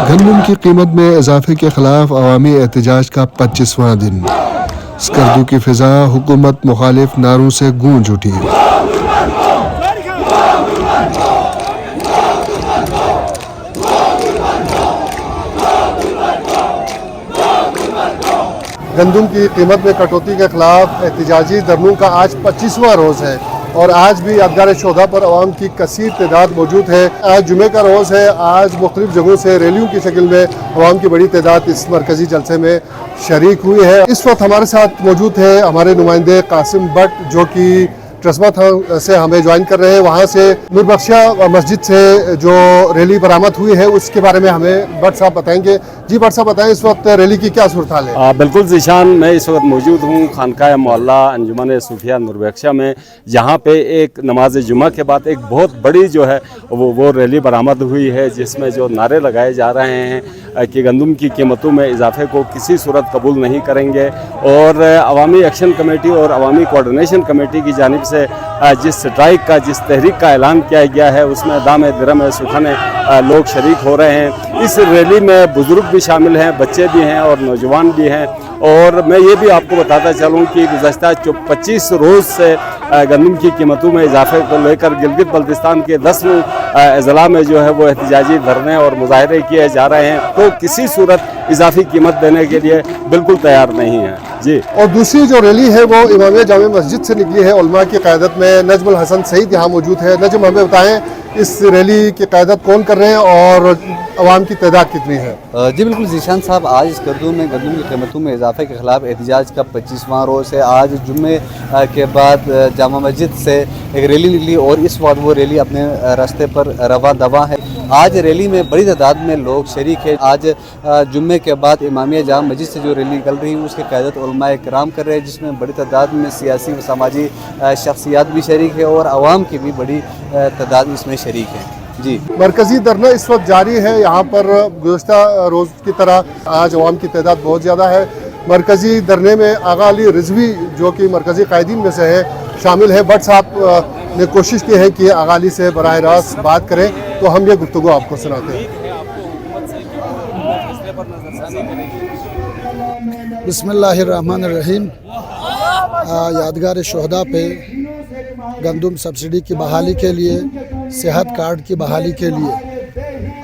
گندم کی قیمت میں اضافے کے خلاف عوامی احتجاج کا 25واں دن۔ اسکردو کی فضا حکومت مخالف نعروں سے گونج اٹھی۔ گندم کی قیمت میں کٹوتی کے خلاف احتجاجی دھرنوں کا آج 25واں روز ہے اور آج بھی یادگار شہدا پر عوام کی کثیر تعداد موجود ہے۔ آج جمعے کا روز ہے، آج مختلف جگہوں سے ریلیوں کی شکل میں عوام کی بڑی تعداد اس مرکزی جلسے میں شریک ہوئی ہے۔ اس وقت ہمارے ساتھ موجود ہے ہمارے نمائندے قاسم بٹ جو کہ ٹرسما تھا سے ہمیں جوائن کر رہے ہیں۔ وہاں سے نور بخشیہ مسجد سے جو ریلی برآمد ہوئی ہے اس کے بارے میں ہمیں بٹ صاحب بتائیں گے۔ جی بٹ صاحب بتائیں اس وقت ریلی کی کیا صورتحال ہے؟ بالکل ذیشان، میں اس وقت موجود ہوں خانقاہ معلیٰ انجمن صوفیہ نور بخشیہ میں، جہاں پہ ایک نماز جمعہ کے بعد ایک بہت بڑی جو ہے وہ ریلی برآمد ہوئی ہے، جس میں جو نعرے لگائے جا رہے ہیں کہ گندم کی قیمتوں میں اضافے کو کسی صورت قبول نہیں کریں گے، اور عوامی ایکشن کمیٹی اور عوامی کوارڈینیشن کمیٹی کی جانب سے جس سٹرائک کا، جس تحریک کا اعلان کیا گیا ہے، اس میں دام درم سکھانے لوگ شریک ہو رہے ہیں۔ اس ریلی میں بزرگ بھی شامل ہیں، بچے بھی ہیں اور نوجوان بھی ہیں، اور میں یہ بھی آپ کو بتاتا چلوں کہ گزشتہ 25 روز سے گندم کی قیمتوں میں اضافے کو لے کر گلگت بلتستان کے 10 اضلاع میں جو ہے وہ احتجاجی دھرنے اور مظاہرے کیے جا رہے ہیں، تو کسی صورت اضافی قیمت دینے کے لیے بالکل تیار نہیں ہیں۔ جی، اور دوسری جو ریلی ہے وہ امامیہ جامع مسجد سے نکلی ہے، علماء کی قیادت میں۔ نجم الحسن سعید یہاں موجود ہے۔ نجم، ہمیں بتائیں اس ریلی کی قیادت کون کر رہے ہیں اور عوام کی تعداد کتنی ہے؟ جی بالکل ذیشان صاحب، آج اسکردو میں گندم کی قیمتوں میں اضافے کے خلاف احتجاج کا 25واں روز ہے۔ آج جمعے کے بعد جامع مسجد سے ایک ریلی نکلی اور اس وقت وہ ریلی اپنے راستے پر رواں دواں ہے۔ آج ریلی میں بڑی تعداد میں لوگ شریک ہیں۔ آج جمعے کے بعد امامیہ جامع مسجد سے جو ریلی نکل رہی ہے اس کی قیادت علماء کرام کر رہے ہیں، جس میں بڑی تعداد میں سیاسی و سماجی شخصیات بھی شریک ہے اور عوام کی بھی بڑی تعداد اس میں شریک ہے۔ جی، مرکزی دھرنا اس وقت جاری ہے یہاں پر۔ گزشتہ روز کی طرح آج عوام کی تعداد بہت زیادہ ہے۔ مرکزی دھرنے میں آغا علی رضوی جو کہ مرکزی قائدین میں سے ہے شامل ہے۔ بٹ صاحب نے کوشش کی ہے کہ آغا علی سے براہ راست بات کریں، تو ہم یہ گفتگو آپ کو سناتے ہیں۔ بسم اللہ الرحمن الرحیم۔ یادگار شہدا پہ گندم سبسڈی کی بحالی کے لیے، صحت کارڈ کی بحالی کے لیے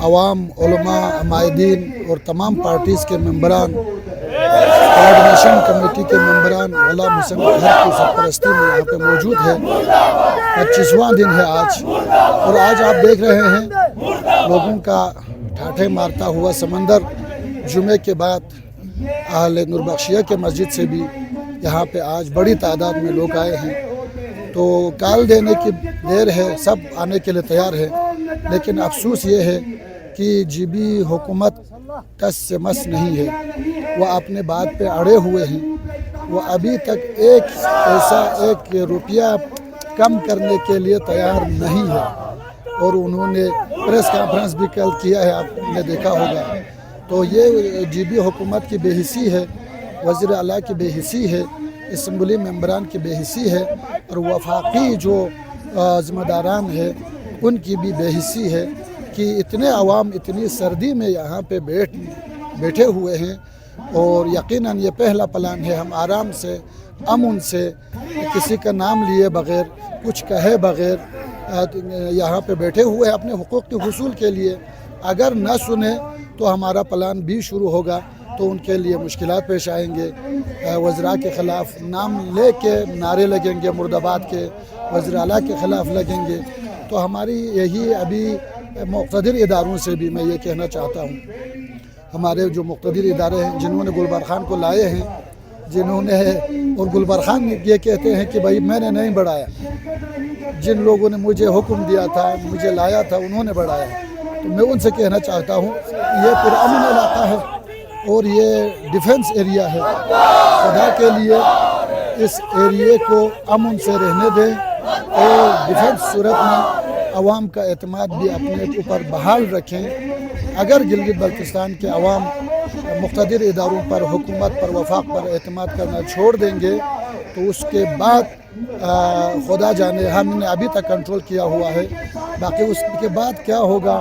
عوام، علماء، عمائدین اور تمام پارٹیز کے ممبران، کوارڈینیشن کمیٹی کے ممبران غلام حسین اطہر کی سرپرستی میں یہاں پہ موجود ہے۔ 25واں دن ہے آج، اور آج آپ دیکھ رہے ہیں لوگوں کا ٹھاٹھے مارتا ہوا سمندر۔ جمعے کے بعد اہل نور بخشیہ کے مسجد سے بھی یہاں پہ آج بڑی تعداد میں لوگ آئے ہیں۔ تو کال دینے کی دیر ہے، سب آنے کے لیے تیار ہے، لیکن افسوس یہ ہے کہ جی بی حکومت ٹس سے مس نہیں ہے۔ وہ اپنے بات پہ اڑے ہوئے ہیں۔ وہ ابھی تک ایک پیسہ، ایک روپیہ کم کرنے کے لیے تیار نہیں ہے، اور انہوں نے پریس کانفرنس بھی کل کیا ہے، آپ نے دیکھا ہوگا۔ تو یہ جی بی حکومت کی بے حسی ہے، وزیر اعلیٰ کی بے حسی ہے، اسمبلی ممبران کی بے حسی ہے، اور وفاقی جو ذمہ داران ہیں ان کی بھی بے حسی ہے کہ اتنے عوام اتنی سردی میں یہاں پہ بیٹھے ہوئے ہیں، اور یقیناً یہ پہلا پلان ہے۔ ہم آرام سے، امن سے، کسی کا نام لیے بغیر، کچھ کہے بغیر یہاں پہ بیٹھے ہوئے ہیں اپنے حقوق کے حصول کے لیے۔ اگر نہ سنیں تو ہمارا پلان بھی شروع ہوگا، تو ان کے لیے مشکلات پیش آئیں گے۔ وزراء کے خلاف نام لے کے نعرے لگیں گے، مرد آباد کے وزیر اعلیٰ کے خلاف لگیں گے۔ تو ہماری یہی ابھی مقتدر اداروں سے بھی میں یہ کہنا چاہتا ہوں، ہمارے جو مقتدر ادارے ہیں جنہوں نے گلبر خان کو لائے ہیں، جنہوں نے، اور گلبر خان یہ کہتے ہیں کہ بھائی میں نے نہیں بڑھایا، جن لوگوں نے مجھے حکم دیا تھا، مجھے لایا تھا، انہوں نے بڑھایا۔ تو میں ان سے کہنا چاہتا ہوں یہ پرامن علاقہ ہے اور یہ ڈیفنس ایریا ہے، خدا کے لیے اس ایریے کو امن سے رہنے دیں، اور ڈیفنس صورت میں عوام کا اعتماد بھی اپنے اوپر بحال رکھیں۔ اگر گلگت بلتستان کے عوام مقتدر اداروں پر، حکومت پر، وفاق پر اعتماد کرنا چھوڑ دیں گے تو اس کے بعد خدا جانے، ہم نے ابھی تک کنٹرول کیا ہوا ہے، باقی اس کے بعد کیا ہوگا